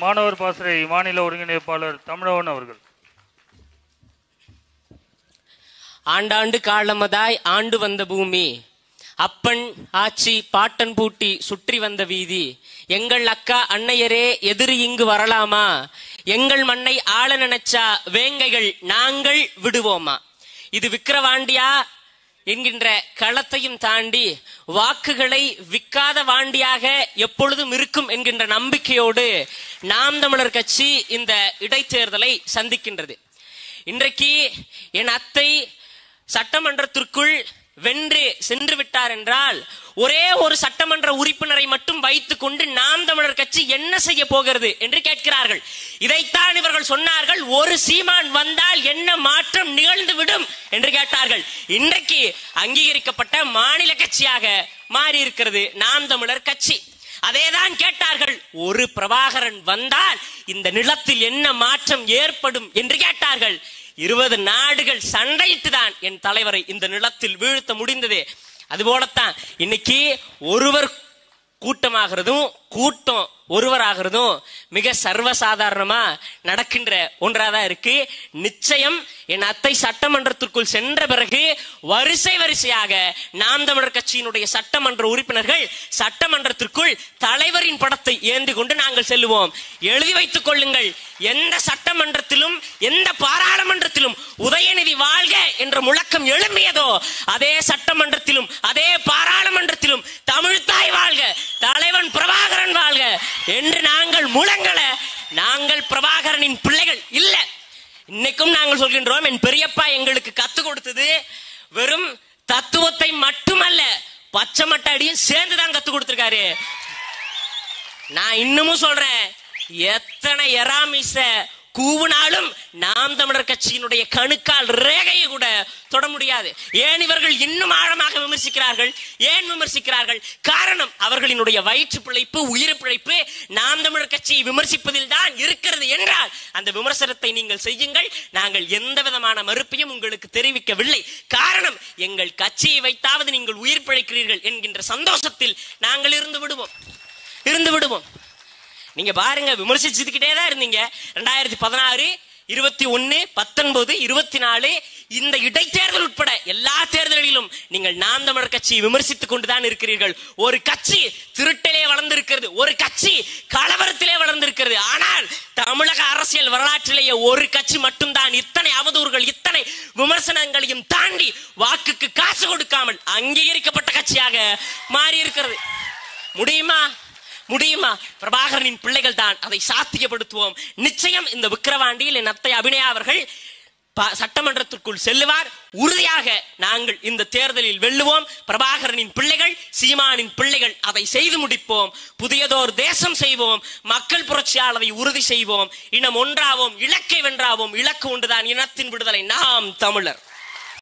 மாணவர் பாசறை மாநில ஒருங்கிணைப்பாளர் தமிழவன் அவர்கள். ஆண்டாண்டு காலமதாய் ஆண்டு வந்த பூமி, அப்பன் ஆச்சி பாட்டன் பூட்டி சுற்றி வந்த வீதி, எங்கள் அக்கா அன்னையரே எதிரி இங்கு வரலாமா, எங்கள் மண்ணை ஆள நினைச்சா வேங்கைகள் நாங்கள் விடுவோமா. இது விக்கிரவாண்டியா என்கின்ற களத்தையும் தாண்டி வாக்குகளை விற்காத வாண்டியாக எப்பொழுதும் இருக்கும் என்கின்ற நம்பிக்கையோடு நாம் தமிழர் கட்சி இந்த இடைத்தேர்தலை சந்திக்கின்றது. இன்றைக்கு என் அத்தை சட்டமன்றத்திற்குள் வென்று சென்று விட்டார் என்றால் ஒரே ஒரு சட்டமன்ற உறுப்பினரை மட்டும் வைத்துக் கொண்டு நாம் தமிழர் கட்சி என்ன செய்ய போகிறது என்று கேட்கிறார்கள். இதைத்தான் இவர்கள் சொன்னார்கள், ஒரு சீமான் வந்தால் என்ன மாற்றம் நிகழ்ந்து விடும் என்று கேட்டார்கள். இன்றைக்கு அங்கீகரிக்கப்பட்ட மாநில கட்சியாக மாறி இருக்கிறது நாம் தமிழர் கட்சி. அதேதான் கேட்டார்கள், ஒரு பிரபாகரன் வந்தால் இந்த நிலத்தில் என்ன மாற்றம் ஏற்படும் என்று கேட்டார்கள். 20 நாடுகள் சண்டையிட்டுதான் என் தலைவரை இந்த நிலத்தில் வீழ்த்த முடிந்தது. அதுபோலத்தான் இன்னைக்கு ஒருவர் கூட்டமாகிறதும் கூட்டம் ஒருவராகிறதும் மிக சர்வசாதாரணமா நடக்கின்ற ஒன்றாதான் இருக்கு. நிச்சயம் என் அத்தை சட்டமன்றத்திற்குள் சென்ற பிறகு வரிசை வரிசையாக நாம் தமிழர் கட்சியினுடைய சட்டமன்ற உறுப்பினர்கள் சட்டமன்றத்திற்குள் தலைவரின் படத்தை ஏந்தி கொண்டு நாங்கள் செல்லுவோம். எழுதி வைத்துக் கொள்ளுங்கள், எந்த சட்டமன்றத்திலும் எந்த பாராளுமன்றத்திலும் உதயநிதி வாழ்க என்ற முழக்கம் எழும்பியதோ அதே சட்டமன்றத்திலும் அதே பாராளுமன்றத்திலும் தமிழ்தாய் வாழ்க, தலைவன் பிரபாகரன் வாழ்க என்று நாங்கள் முழங்கல. நாங்கள் பிரபாகரனின் பிள்ளைகள் இல்ல. இன்னைக்கும் நாங்கள் சொல்கின்றோம், என் பெரியப்பா எங்களுக்கு கத்து கொடுத்தது வெறும் தத்துவத்தை மட்டுமல்ல, பச்சை மட்டாடியும் சேர்ந்துதான் கத்து கொடுத்திருக்காரு. நான் இன்னமும் சொல்றேன், எத்தனை எராமிச கூவுனாலும் நாம் தமிழர் கட்சியினுடைய கணுக்கால் ரேகையை கூட தொட முடியாது. ஏன் இவர்கள் இன்னும் ஆழமாக விமர்சிக்கிறார்கள்? ஏன் விமர்சிக்கிறார்கள்? காரணம், அவர்களினுடைய வயிற்று பிழைப்பு உயிர் பிழைப்பு நாம் தமிழர் கட்சியை விமர்சிப்பதில் தான் இருக்கிறது என்றால் அந்த விமர்சனத்தை நீங்கள் செய்யுங்கள். நாங்கள் எந்த விதமான மறுப்பையும் உங்களுக்கு தெரிவிக்கவில்லை. காரணம், எங்கள் கட்சியை வைத்தாவது நீங்கள் உயிர் பிழைக்கிறீர்கள் என்கின்ற சந்தோஷத்தில் நாங்கள் இருந்து விடுவோம். நீங்க பாருங்க, விமர்சிச்சுக்கிட்டே தான் இருந்தீங்க. 2016, 21, 19, 24 இந்த இடைத்தேர்தல் உட்பட எல்லா தேர்தல்களிலும் நீங்கள் நாம் தமிழர் கட்சியை விமர்சித்துக் கொண்டுதான் இருக்கிறீர்கள். ஒரு கட்சி திருட்டிலே வளர்ந்திருக்கிறது, ஒரு கட்சி கலவரத்திலே வளர்ந்திருக்கிறது. ஆனால் தமிழக அரசியல் வரலாற்றிலேயே ஒரு கட்சி மட்டும்தான் இத்தனை அவதூறுகள் இத்தனை விமர்சனங்களையும் தாண்டி வாக்குக்கு காசு கொடுக்காமல் அங்கீகரிக்கப்பட்ட கட்சியாக மாறி இருக்கிறது. முடியுமா? பிரபாகரனின் பிள்ளைகள் தான் அதை சாத்தியப்படுத்துவோம். நிச்சயம் இந்த விக்கிரவாண்டியில் என் அத்தை அபிநயா அவர்கள் சட்டமன்றத்திற்குள் செல்லுவார். உறுதியாக நாங்கள் இந்த தேர்தலில் வெல்லுவோம். பிரபாகரனின் பிள்ளைகள், சீமானின் பிள்ளைகள் அதை செய்து முடிப்போம். புதியதோர் தேசம் செய்வோம். மக்கள் புரட்சியாளரை உறுதி செய்வோம். இனம் ஒன்றாவோம், இலக்கை வென்றாவோம். இலக்கு ஒன்றுதான், இனத்தின் விடுதலை. நாம் தமிழர்.